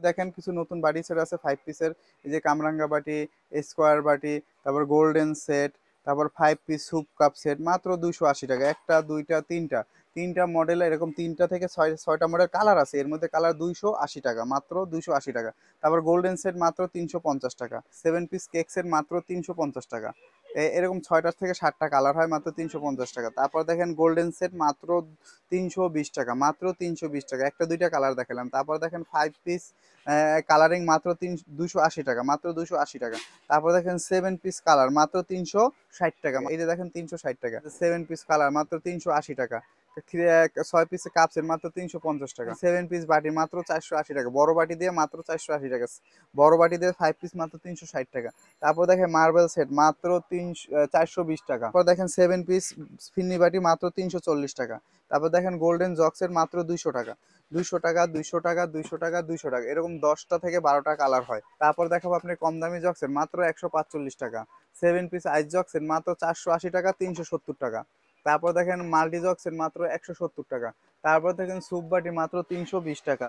দেখেন কিছু নতুন বাটি সেট আছে 5 পিসের। এই যে কামরাঙ্গা বাটি, স্কোয়ার বাটি, তারপর গোল্ডেন সেট, তারপর 5 পিস স্যুপ কাপ সেট মাত্র 280 টাকা। একটা, দুইটা, তিনটা, তিনটা মডেল, এরকম তিনটা থেকে ছয়টা মডেল কালার আছে, এর মধ্যে কালার 280 টাকা, মাত্র 280 টাকা। তারপর গোল্ডেন সেট মাত্র 350 টাকা। 7 পিস কেক সেট মাত্র 350 টাকা। এরকম 6টা থেকে 7টা কালার হয়, মাত্র 350 টাকা। তারপর দেখেন গোল্ডেন সেট মাত্র 320 টাকা, মাত্র 320 টাকা। একটা দুইটা কালার দেখালাম। তারপর দেখেন 5 পিস কালারিং মাত্র 280 টাকা, মাত্র 280 টাকা। তারপর দেখেন 7 পিস কালার মাত্র 360 টাকা। এই যে দেখেন 360 টাকা 7 পিস কালার, মাত্র 380 টাকা। 6 পিস কাপসের মাত্র 350 টাকা। 7 পিস বাটি মাত্র 480 টাকা, বড় বাটি দিয়ে মাত্র 480 টাকা। বড় বাটি দিয়ে 5 পিস মাত্র 360 টাকা। তারপর দেখেন মার্বেল সেট মাত্র 420 টাকা। তারপর দেখেন 7 পিস ফিন্নি বাটি মাত্র 340 টাকা। তারপর দেখেন গোল্ডেন জক্সের মাত্র 200 টাকা। 200 টাকা, 200 টাকা, 200 টাকা, 200 টাকা, এরকম 10টা থেকে 12টা কালার হয়। তারপর দেখাবো আপনি কম দামি জক্সের মাত্র 145 টাকা। 7 পিস আইস জক্সের মাত্র 480 টাকা, 370 টাকা। তারপর দেখেন মাল্টি জক্সের মাত্র 170 টাকা। তারপর দেখেন স্যুপ বাটি মাত্র 320 টাকা।